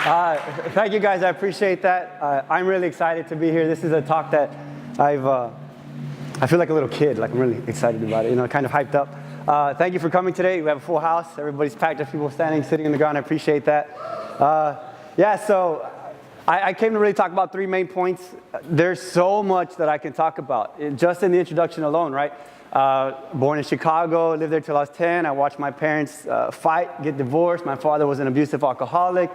Thank you guys, I appreciate that. I'm really excited to be here. This is a talk that I feel like a little kid, like I'm really excited about it, kind of hyped up. Thank you for coming today. We have a full house. Everybody's packed. There's people standing, sitting on the ground. I appreciate that. So I came to really talk about three main points. There's so much that I can talk about, just in the introduction alone, right? Born in Chicago, lived there till I was 10. I watched my parents fight, get divorced. My father was an abusive alcoholic.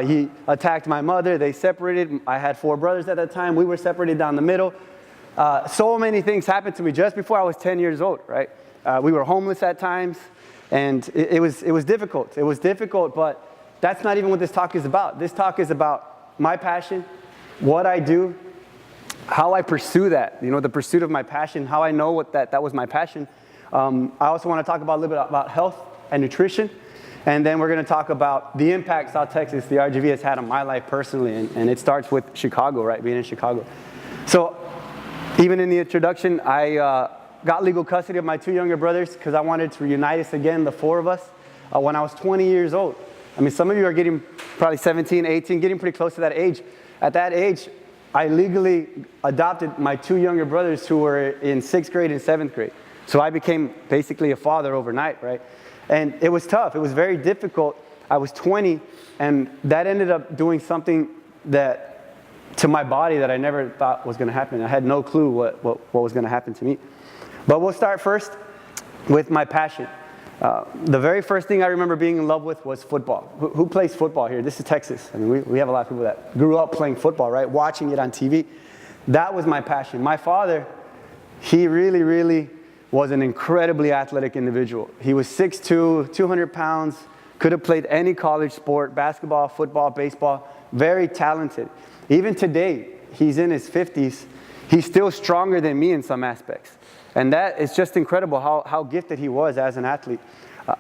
He attacked my mother. They separated. I had 4 brothers at that time. We were separated down the middle. So many things happened to me just before I was 10 years old, right? We were homeless at times, and it was difficult. It was difficult, but that's not even what this talk is about. This talk is about my passion, what I do, how I pursue that, the pursuit of my passion, how I know that was my passion. I also want to talk about a little bit about health and nutrition, and then we're going to talk about the impact South Texas, the RGV, has had on my life personally, and it starts with Chicago, right, being in Chicago. So even in the introduction, I got legal custody of my 2 younger brothers because I wanted to reunite us again, the 4 of us, when I was 20 years old. I mean, some of you are getting probably 17, 18, getting pretty close to that age. At that age, I legally adopted my 2 younger brothers who were in 6th grade and 7th grade. So I became basically a father overnight, right? And it was tough. It was very difficult. I was 20, and that ended up doing something to my body that I never thought was going to happen. I had no clue what was going to happen to me. But we'll start first with my passion. The very first thing I remember being in love with was football. Who plays football here? This is Texas. I mean, we have a lot of people that grew up playing football, right? Watching it on TV. That was my passion. My father, he really, really was an incredibly athletic individual. He was 6'2", 200 pounds, could have played any college sport, basketball, football, baseball, very talented. Even today, he's in his 50s. He's still stronger than me in some aspects. And that is just incredible how gifted he was as an athlete.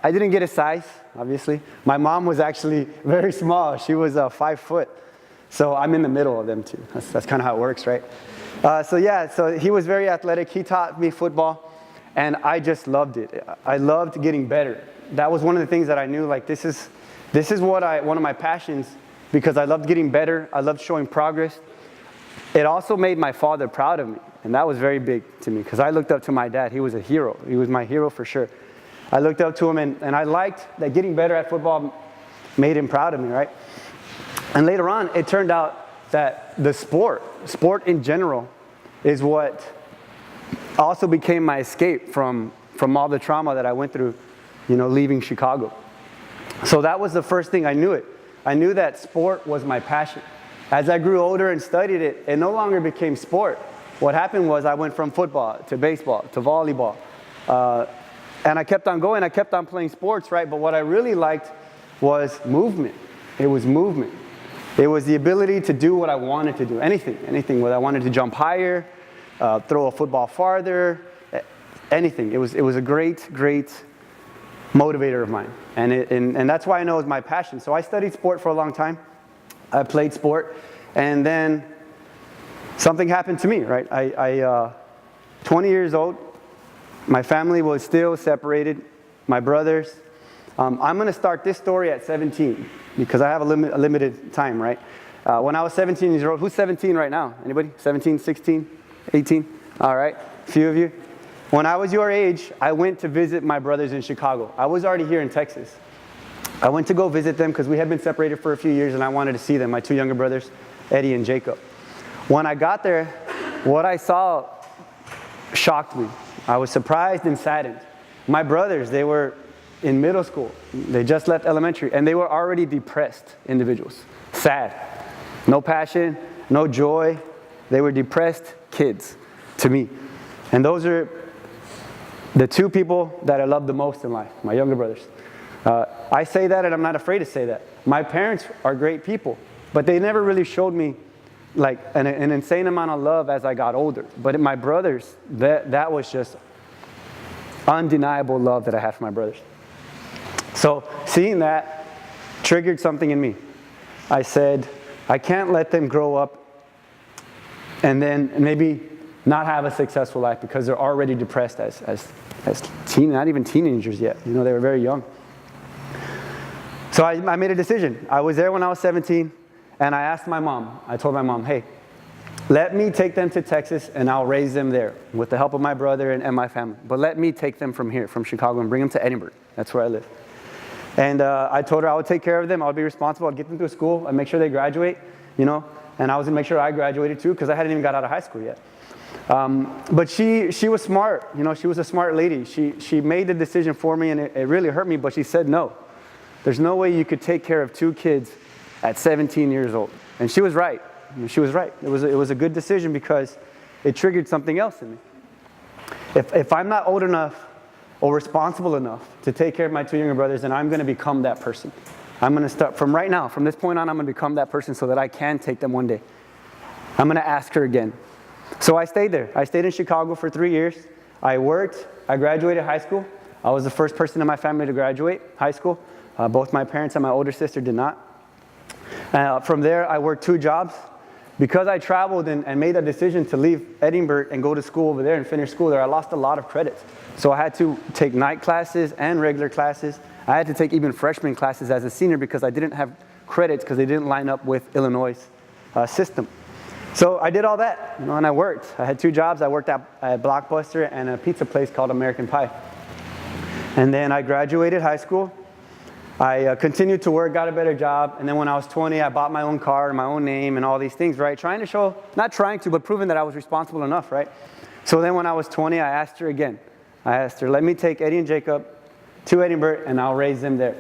I didn't get his size, obviously. My mom was actually very small. She was 5 foot. So I'm in the middle of them two. That's kind of how it works, right? So he was very athletic. He taught me football, and I just loved it. I loved getting better. That was one of the things that I knew, like this is one of my passions, because I loved getting better. I loved showing progress. It also made my father proud of me. And that was very big to me because I looked up to my dad. He was a hero. He was my hero for sure. I looked up to him, and I liked that getting better at football made him proud of me, right? And later on, it turned out that the sport in general, is what also became my escape from all the trauma that I went through, leaving Chicago. So that was the first thing I knew it. I knew that sport was my passion. As I grew older and studied it, it no longer became sport. What happened was I went from football to baseball to volleyball. And I kept on going. I kept on playing sports, right? But what I really liked was movement. It was movement. It was the ability to do what I wanted to do. Anything. Whether I wanted to jump higher, throw a football farther, anything. It was a great motivator of mine. And that's why I know it's my passion. So I studied sport for a long time. I played sport. And then something happened to me, right? I 20 years old, my family was still separated, my brothers. I'm going to start this story at 17 because I have a limited time, right? When I was 17 years old, who's 17 right now? Anybody? 17, 16, 18? All right, a few of you. When I was your age, I went to visit my brothers in Chicago. I was already here in Texas. I went to go visit them because we had been separated for a few years, and I wanted to see them, my 2 younger brothers, Eddie and Jacob. When I got there, what I saw shocked me. I was surprised and saddened. My brothers, they were in middle school. They just left elementary, and they were already depressed individuals. Sad. No passion, no joy. They were depressed kids to me. And those are the 2 people that I love the most in life, my younger brothers. I say that, and I'm not afraid to say that. My parents are great people, but they never really showed me like an insane amount of love as I got older. But my brothers, that was just undeniable love that I had for my brothers. So seeing that triggered something in me. I said, I can't let them grow up and then maybe not have a successful life because they're already depressed as teen, not even teenagers yet. They were very young. So I made a decision. I was there when I was 17, and I asked my mom. I told my mom, hey, let me take them to Texas, and I'll raise them there with the help of my brother and my family. But let me take them from here, from Chicago, and bring them to Edinburgh. That's where I live. And I told her I would take care of them. I would be responsible. I'd get them to school. I'd make sure they graduate, you know. And I was going to make sure I graduated too, because I hadn't even got out of high school yet. But she was smart. You know, she was a smart lady. She made the decision for me, and it really hurt me, but she said no. There's no way you could take care of 2 kids at 17 years old. And she was right. I mean, she was right. It was a good decision because it triggered something else in me. If I'm not old enough or responsible enough to take care of my 2 younger brothers, then I'm going to become that person. I'm going to start from right now. From this point on, I'm going to become that person so that I can take them one day. I'm going to ask her again. So I stayed there. I stayed in Chicago for 3 years. I worked. I graduated high school. I was the first person in my family to graduate high school. Both my parents and my older sister did not. From there, I worked 2 jobs. Because I traveled and made a decision to leave Edinburgh and go to school over there and finish school there, I lost a lot of credits. So I had to take night classes and regular classes. I had to take even freshman classes as a senior because I didn't have credits because they didn't line up with Illinois' system. So I did all that, you know, and I worked. I had 2 jobs. I worked at Blockbuster and a pizza place called American Pie. And then I graduated high school. I continued to work, got a better job, and then when I was 20, I bought my own car, my own name, and all these things, right? Trying to show, not trying to, but proving that I was responsible enough, right? So then when I was 20, I asked her again. I asked her, let me take Eddie and Jacob to Edinburgh, and I'll raise them there.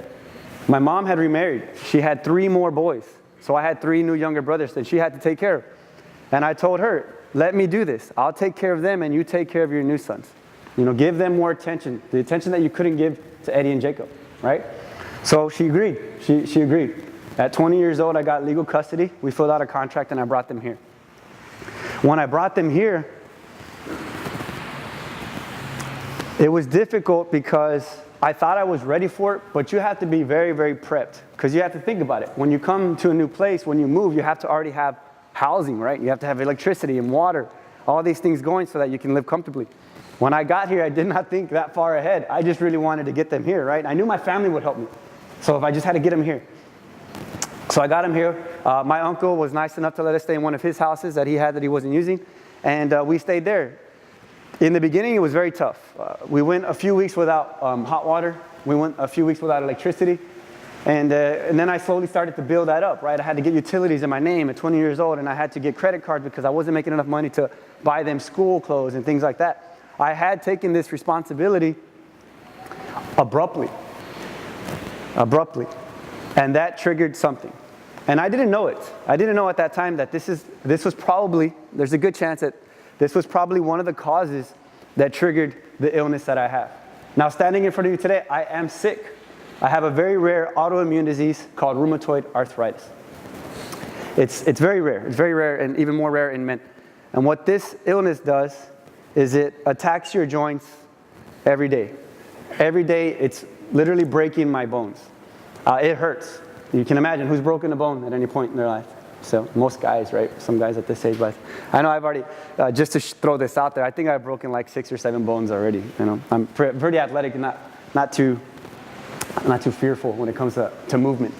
My mom had remarried. She had 3 more boys. So I had 3 new younger brothers that she had to take care of. And I told her, let me do this. I'll take care of them, and you take care of your new sons. You know, give them more attention, the attention that you couldn't give to Eddie and Jacob, right? So she agreed. She agreed. At 20 years old, I got legal custody. We filled out a contract, and I brought them here. When I brought them here, it was difficult because I thought I was ready for it, but you have to be very, very prepped because you have to think about it. When you come to a new place, when you move, you have to already have housing, right? You have to have electricity and water, all these things going so that you can live comfortably. When I got here, I did not think that far ahead. I just really wanted to get them here, right? I knew my family would help me. So if I just had to get them here. So I got them here. My uncle was nice enough to let us stay in one of his houses that he had that he wasn't using. And we stayed there. In the beginning, it was very tough. We went a few weeks without hot water. We went a few weeks without electricity. And then I slowly started to build that up, right? I had to get utilities in my name at 20 years old, and I had to get credit cards because I wasn't making enough money to buy them school clothes and things like that. I had taken this responsibility abruptly. And that triggered something. And I didn't know it. I didn't know at that time that this was probably, there's a good chance that this was probably one of the causes that triggered the illness that I have. Now, standing in front of you today, I am sick. I have a very rare autoimmune disease called rheumatoid arthritis. It's very rare. It's very rare and even more rare in men. And what this illness does is it attacks your joints every day. Every day, it's literally breaking my bones. It hurts. You can imagine who's broken a bone at any point in their life. So most guys, right? Some guys at this age, but I know I've already, just to throw this out there, I think I've broken like 6 or 7 bones already. You know, I'm pretty athletic and not too fearful when it comes to movement.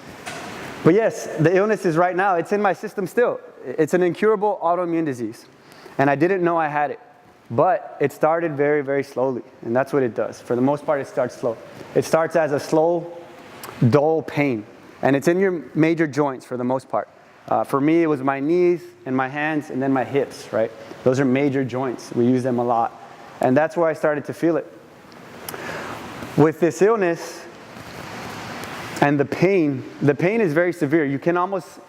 But yes, the illness is right now, it's in my system still. It's an incurable autoimmune disease. And I didn't know I had it. But it started very, very slowly. And that's what it does. For the most part, it starts slow. It starts as a slow, dull pain. And it's in your major joints for the most part. For me, it was my knees and my hands and then my hips, right? Those are major joints. We use them a lot. And that's where I started to feel it. With this illness and the pain is very severe. You can almost,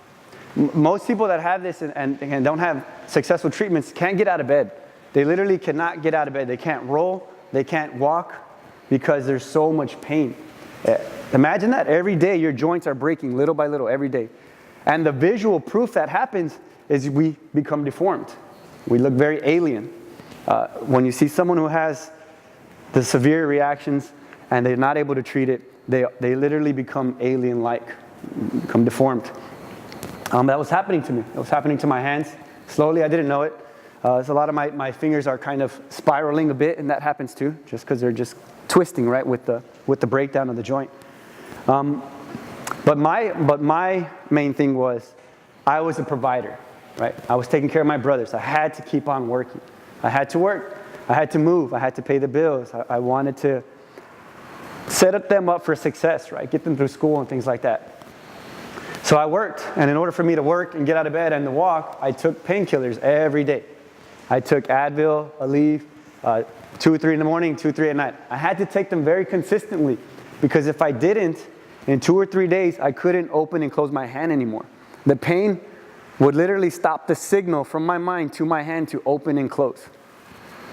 most people that have this and don't have successful treatments can't get out of bed. They literally cannot get out of bed. They can't roll. They can't walk because there's so much pain. Imagine that. Every day your joints are breaking little by little every day. And the visual proof that happens is we become deformed. We look very alien. When you see someone who has the severe reactions and they're not able to treat it, they literally become alien-like, become deformed. That was happening to me. It was happening to my hands. Slowly, I didn't know it. So a lot of my fingers are kind of spiraling a bit, and that happens too, just because they're just twisting, right, with the breakdown of the joint. But my main thing was I was a provider, right? I was taking care of my brothers. I had to keep on working. I had to work. I had to move. I had to pay the bills. I wanted to set them up for success, right? Get them through school and things like that. So I worked, and in order for me to work and get out of bed and to walk, I took painkillers every day. I took Advil, Aleve, 2 or 3 in the morning, 2 or 3 at night. I had to take them very consistently because if I didn't, in 2 or 3 days, I couldn't open and close my hand anymore. The pain would literally stop the signal from my mind to my hand to open and close.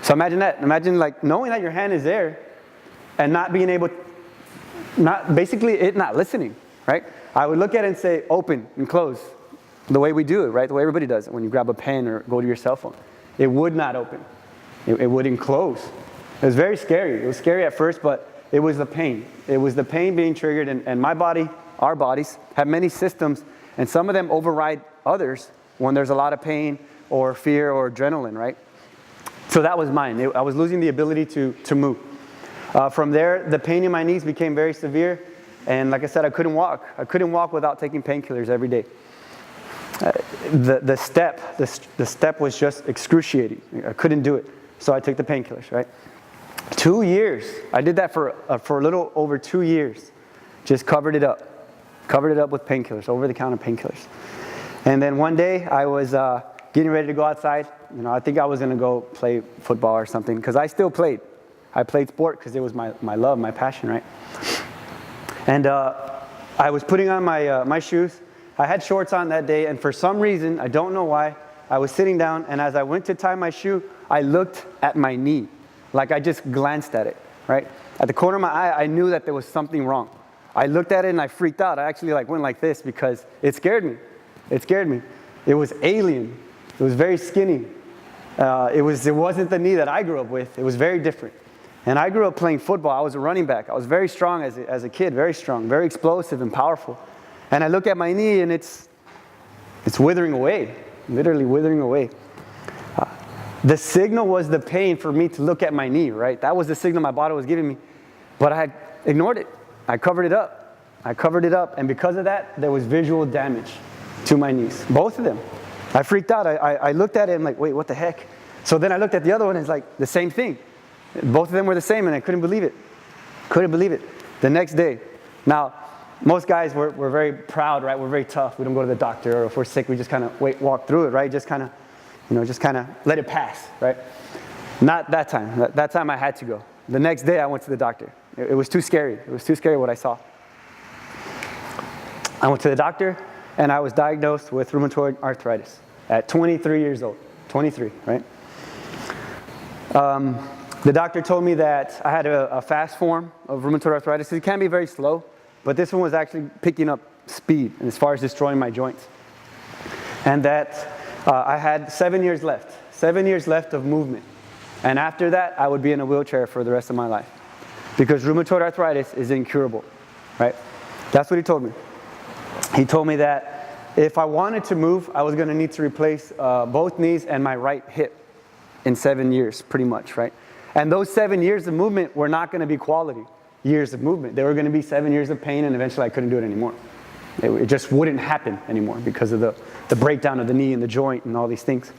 So imagine that. Imagine like knowing that your hand is there and not being able, basically it not listening, right? I would look at it and say, open and close, the way we do it, right? The way everybody does it when you grab a pen or go to your cell phone. It would not open. It wouldn't close. It was very scary. It was scary at first, but it was the pain. It was the pain being triggered, and my body, our bodies, have many systems, and some of them override others when there's a lot of pain or fear or adrenaline, right? So that was mine. I was losing the ability to move. From there, the pain in my knees became very severe, and like I said, I couldn't walk. I couldn't walk without taking painkillers every day. The step was just excruciating. I couldn't do it, so I took the painkillers, right? 2 years. I did that for a little over 2 years. Just covered it up with painkillers, over-the-counter painkillers. And then one day I was getting ready to go outside. You know, I think I was going to go play football or something because I still played. I played sport because it was my love, my passion, right? And I was putting on my shoes. I had shorts on that day, and for some reason, I don't know why, I was sitting down, and as I went to tie my shoe, I looked at my knee. Like I just glanced at it, right? At the corner of my eye, I knew that there was something wrong. I looked at it and I freaked out. I actually went like this because it scared me. It scared me. It was alien. It was very skinny. It wasn't the knee that I grew up with. It was very different. And I grew up playing football. I was a running back. I was very strong as a kid, very strong, very explosive and powerful. And I look at my knee and it's withering away, literally withering away. The signal was the pain for me to look at my knee, right? That was the signal my body was giving me. But I had ignored it. I covered it up. And because of that, there was visual damage to my knees, both of them. I freaked out. I looked at it and like, wait, what the heck? So then I looked at the other one and it's like the same thing. Both of them were the same and I couldn't believe it. The next day. Now, most guys, we're very proud, right? We're very tough. We don't go to the doctor, or if we're sick, we just kind of walk through it, right? Just kind of let it pass, right? Not that time. That time I had to go. The next day I went to the doctor. It was too scary. It was too scary what I saw. I went to the doctor and I was diagnosed with rheumatoid arthritis at 23 years old. 23, right? The doctor told me that I had a fast form of rheumatoid arthritis. It can be very slow, but this one was actually picking up speed as far as destroying my joints. And that I had 7 years left. 7 years left of movement. And after that, I would be in a wheelchair for the rest of my life. Because rheumatoid arthritis is incurable, right? That's what he told me. He told me that if I wanted to move, I was going to need to replace both knees and my right hip in 7 years, pretty much, right? And those 7 years of movement were not going to be quality years of movement. They were going to be 7 years of pain, and eventually I couldn't do it anymore. It just wouldn't happen anymore because of the breakdown of the knee and the joint and all these things.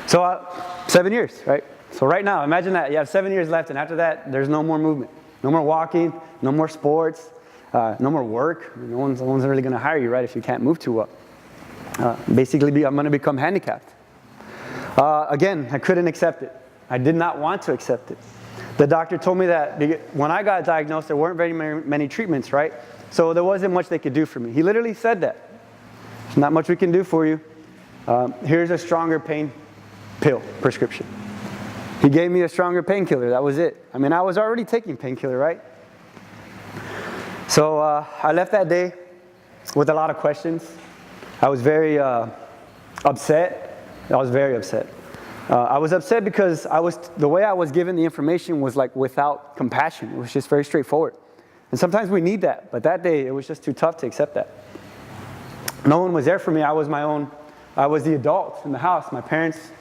So 7 years, right? So right now, imagine that. You have 7 years left, and after that, there's no more movement. No more walking, no more sports, no more work. No one's really going to hire you, right, if you can't move too well. Basically, I'm going to become handicapped. Again, I couldn't accept it. I did not want to accept it. The doctor told me that when I got diagnosed, there weren't very many treatments, right? So there wasn't much they could do for me. He literally said that. There's not much we can do for you. Here's a stronger pain pill prescription. He gave me a stronger painkiller. That was it. I mean, I was already taking painkiller, right? So I left that day with a lot of questions. I was very upset. I was very upset. I was upset because the way I was given the information was like without compassion. It was just very straightforward. And sometimes we need that, but that day it was just too tough to accept that. No one was there for me. I was the adult in the house. My parents,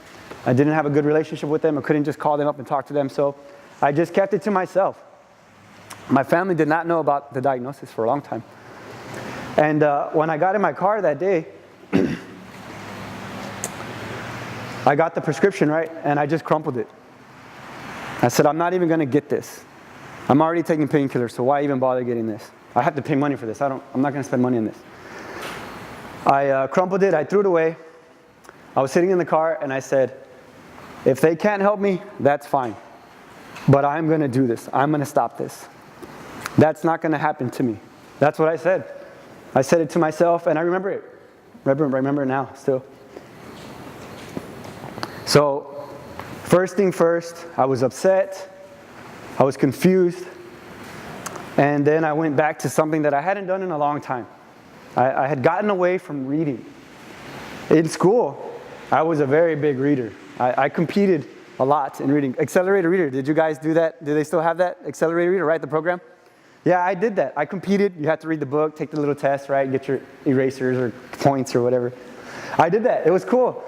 I didn't have a good relationship with them. I couldn't just call them up and talk to them, so I just kept it to myself. My family did not know about the diagnosis for a long time. And when I got in my car that day, I got the prescription, right? And I just crumpled it. I said, I'm not even going to get this. I'm already taking painkillers, so why even bother getting this? I have to pay money for this. I'm not going to spend money on this. I crumpled it. I threw it away. I was sitting in the car, and I said, if they can't help me, that's fine. But I'm going to do this. I'm going to stop this. That's not going to happen to me. That's what I said. I said it to myself, and I remember it. Remember it now, still. So, first thing first, I was upset. I was confused. And then I went back to something that I hadn't done in a long time. I had gotten away from reading. In school, I was a very big reader. I competed a lot in reading. Accelerated reader, did you guys do that? Do they still have that? Accelerated reader, right, the program? Yeah, I did that. I competed. You had to read the book, take the little test, right, get your erasers or points or whatever. I did that. It was cool.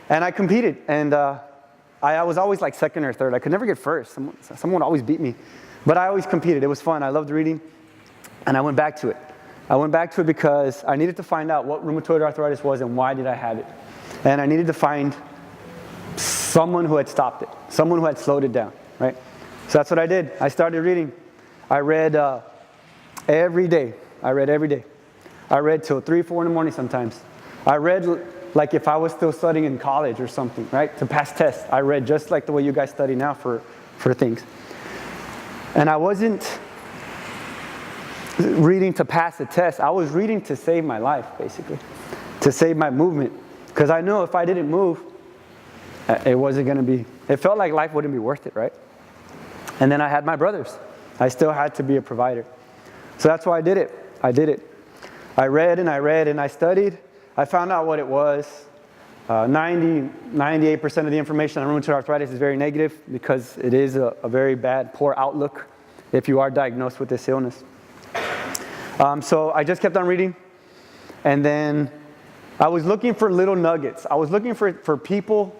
And I competed. And I was always like second or third. I could never get first. Someone would always beat me. But I always competed. It was fun. I loved reading. And I went back to it. I went back to it because I needed to find out what rheumatoid arthritis was and why did I have it. And I needed to find someone who had stopped it, someone who had slowed it down, right? So that's what I did. I started reading. I read every day. I read till 3, 4 in the morning sometimes. I read like if I was still studying in college or something, right? To pass tests. I read just like the way you guys study now for things. And I wasn't reading to pass a test. I was reading to save my life, basically. To save my movement. Because I knew if I didn't move, it wasn't going to be, it felt like life wouldn't be worth it, right? And then I had my brothers. I still had to be a provider. So that's why I did it. I read and I studied. I found out what it was. 98% of the information on rheumatoid arthritis is very negative because it is a very bad, poor outlook if you are diagnosed with this illness. So I just kept on reading. And then I was looking for little nuggets. I was looking for people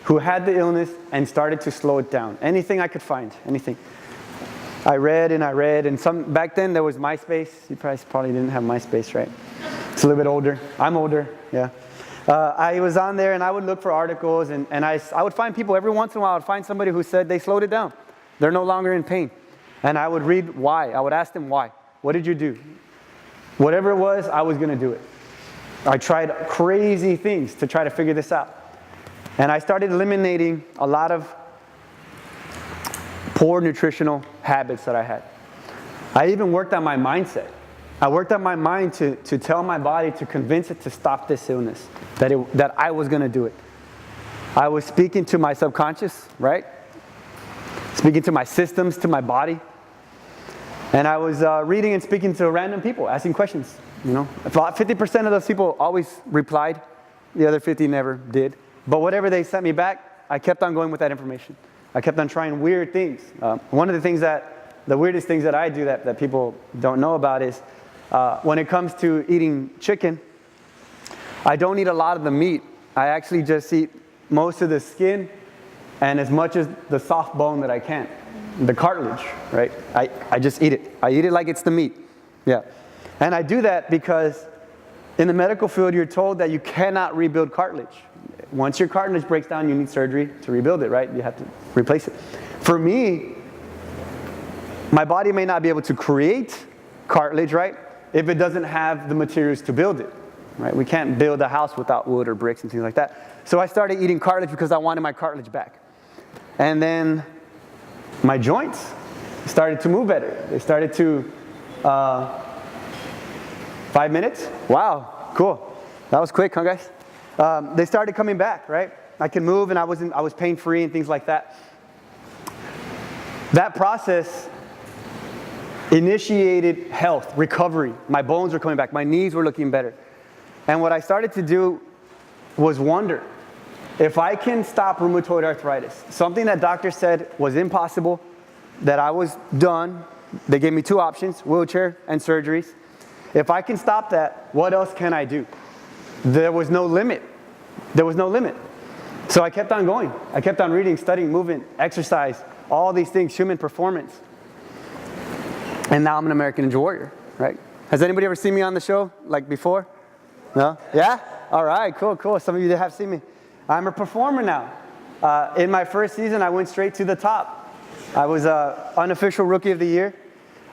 who had the illness and started to slow it down. Anything I could find, anything. I read, and back then there was MySpace. You probably didn't have MySpace, right? It's a little bit older. I'm older, yeah. I was on there and I would look for articles and I would find people every once in a while. I would find somebody who said they slowed it down. They're no longer in pain. And I would read why. I would ask them why. What did you do? Whatever it was, I was going to do it. I tried crazy things to try to figure this out. And I started eliminating a lot of poor nutritional habits that I had. I even worked on my mindset. I worked on my mind to tell my body, to convince it to stop this illness, that I was going to do it. I was speaking to my subconscious, right? Speaking to my systems, to my body. And I was reading and speaking to random people, asking questions. You know, about 50% of those people always replied. The other 50 never did. But whatever they sent me back, I kept on going with that information. I kept on trying weird things. One of the weirdest things that I do that people don't know about is when it comes to eating chicken, I don't eat a lot of the meat. I actually just eat most of the skin and as much as the soft bone that I can. The cartilage, right? I just eat it. I eat it like it's the meat. Yeah. And I do that because in the medical field, you're told that you cannot rebuild cartilage. Once your cartilage breaks down, you need surgery to rebuild it, right? You have to replace it. For me, my body may not be able to create cartilage, right? If it doesn't have the materials to build it, right? We can't build a house without wood or bricks and things like that. So I started eating cartilage because I wanted my cartilage back. And then my joints started to move better. They started to, 5 minutes? Wow, cool. That was quick, huh, guys? They started coming back, right? I could move and I was pain-free and things like that. That process initiated health, recovery. My bones were coming back. My knees were looking better. And what I started to do was wonder, if I can stop rheumatoid arthritis, something that doctors said was impossible, that I was done. They gave me 2 options, wheelchair and surgeries. If I can stop that, what else can I do? There was no limit. So I kept on going. I kept on reading, studying, movement, exercise, all these things, human performance. And now I'm an American Ninja Warrior, right? Has anybody ever seen me on the show, like before? No? Yeah? All right, cool, cool. Some of you that have seen me. I'm a performer now. In my first season, I went straight to the top. I was unofficial Rookie of the Year.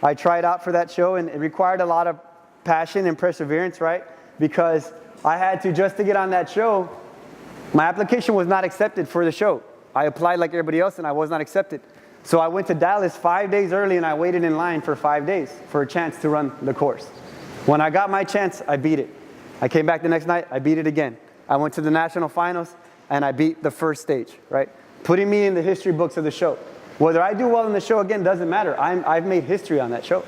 I tried out for that show, and it required a lot of passion and perseverance, right? Because I had to, just to get on that show, my application was not accepted for the show. I applied like everybody else, and I was not accepted. So I went to Dallas 5 days early, and I waited in line for 5 days for a chance to run the course. When I got my chance, I beat it. I came back the next night, I beat it again. I went to the national finals, and I beat the first stage, right? Putting me in the history books of the show. Whether I do well in the show again doesn't matter. I've made history on that show.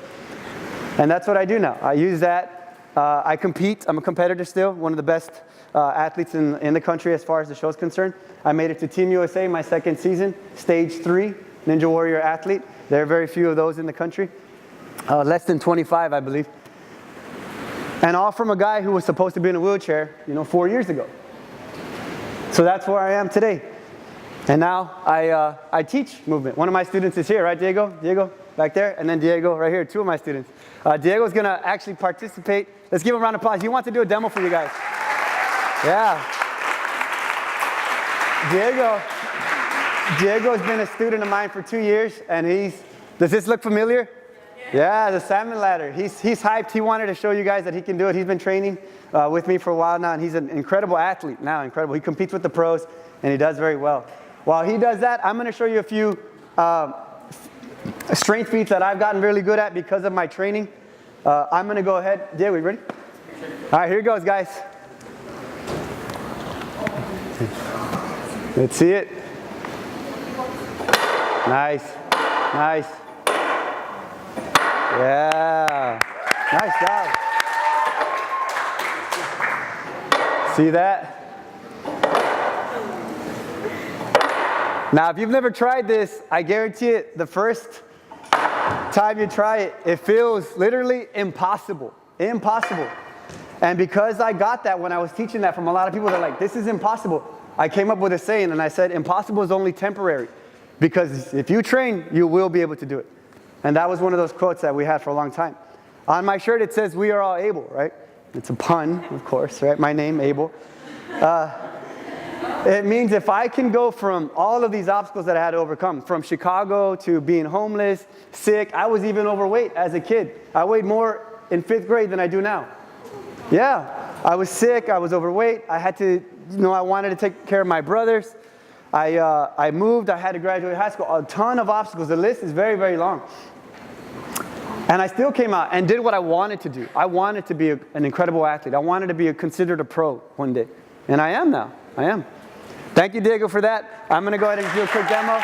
And that's what I do now. I use that. I compete. I'm a competitor still, one of the best athletes in the country as far as the show is concerned. I made it to Team USA my second season, stage 3, Ninja Warrior athlete. There are very few of those in the country. Less than 25, I believe. And all from a guy who was supposed to be in a wheelchair, 4 years ago. So that's where I am today. And now I teach movement. One of my students is here, right, Diego? Diego, back there. And then Diego right here, 2 of my students. Diego's going to actually participate. Let's give him a round of applause. He wants to do a demo for you guys. Yeah. Diego's been a student of mine for 2 years, and does this look familiar? Yeah, the salmon ladder. He's hyped. He wanted to show you guys that he can do it. He's been training with me for a while now, and he's an incredible athlete now, incredible. He competes with the pros, and he does very well. While he does that, I'm going to show you a few strength feats that I've gotten really good at because of my training. I'm going to go ahead. Diego, you ready? All right, here it goes, guys. Let's see it. Nice. Nice. Yeah. Nice job. See that? Now, if you've never tried this, I guarantee it, the first time you try it, it feels literally impossible. Impossible. And because I got that when I was teaching that from a lot of people, they're like, this is impossible. I came up with a saying, and I said, impossible is only temporary. Because if you train, you will be able to do it. And that was one of those quotes that we had for a long time. On my shirt, it says, we are all able, right? It's a pun, of course, right? My name, Abel. It means if I can go from all of these obstacles that I had to overcome, from Chicago to being homeless, sick, I was even overweight as a kid. I weighed more in 5th grade than I do now. Yeah, I was sick, I was overweight, I had to, I wanted to take care of my brothers. I moved, I had to graduate high school, a ton of obstacles. The list is very, very long. And I still came out and did what I wanted to do. I wanted to be an incredible athlete. I wanted to be considered a pro one day. And I am now. I am. Thank you, Diego, for that. I'm going to go ahead and do a quick demo.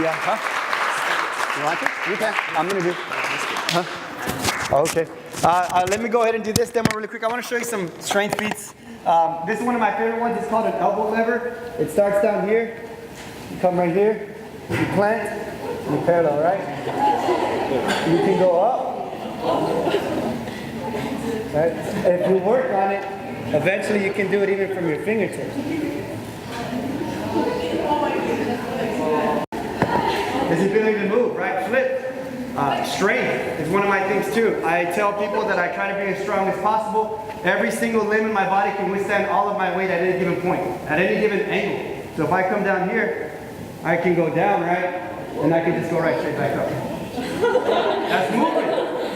Yeah, huh? You want to? You can. I'm going to do. Huh? Okay. Let me go ahead and do this demo really quick. I want to show you some strength feats. This is one of my favorite ones. It's called an elbow lever. It starts down here. You come right here. You plant. You parallel, right? You can go up. Right? If you work on it, eventually you can do it even from your fingertips. This is ability to move, right? Flip. Strength is one of my things too. I tell people that I try to be as strong as possible. Every single limb in my body can withstand all of my weight at any given point, at any given angle. So if I come down here, I can go down, right? And I can just go right straight back up. That's movement.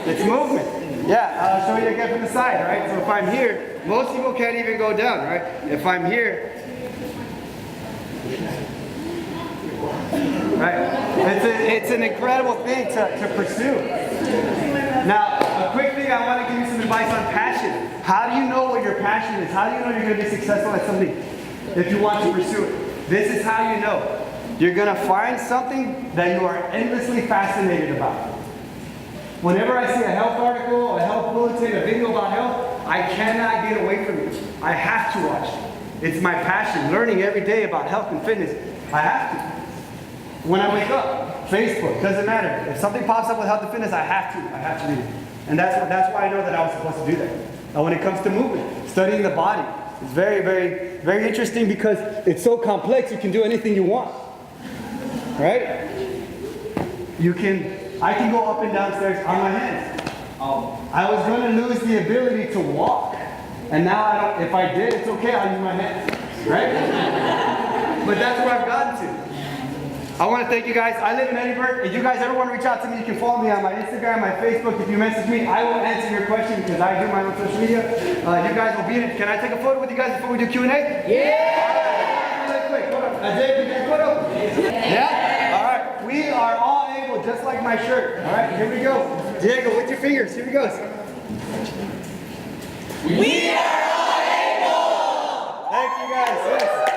It's movement. Yeah, I'll show you again from the side, right? So if I'm here, most people can't even go down, right? If I'm here, right? It's an incredible thing to pursue. Now, a quick thing, I want to give you some advice on passion. How do you know what your passion is? How do you know you're going to be successful at something if you want to pursue it? This is how you know. You're going to find something that you are endlessly fascinated about. Whenever I see a health article, a health bulletin, a video about health, I cannot get away from it. I have to watch it. It's my passion, learning every day about health and fitness. I have to. When I wake up, Facebook, doesn't matter. If something pops up with health and fitness, I have to read it. And that's why I know that I was supposed to do that. When it comes to movement, studying the body, it's very, very, very interesting because it's so complex, you can do anything you want. Right? You can I can go up and down stairs on my hands. I was going to lose the ability to walk. And now I don't, if I did, it's okay, I'll use my hands, right? But that's where I've gotten to. I want to thank you guys. I live in Edinburgh. If you guys ever want to reach out to me, you can follow me on my Instagram, my Facebook. If you message me, I will answer your question because I do my own social media. You guys will be in it. Can I take a photo with you guys before we do Q&A? Yeah! Really quick, hold on. Jake, you get a photo? Yeah? All right. We are all able, just like my shirt. All right, here we go. Diego, with your fingers. Here we go. We are all able! Thank you guys. Yes.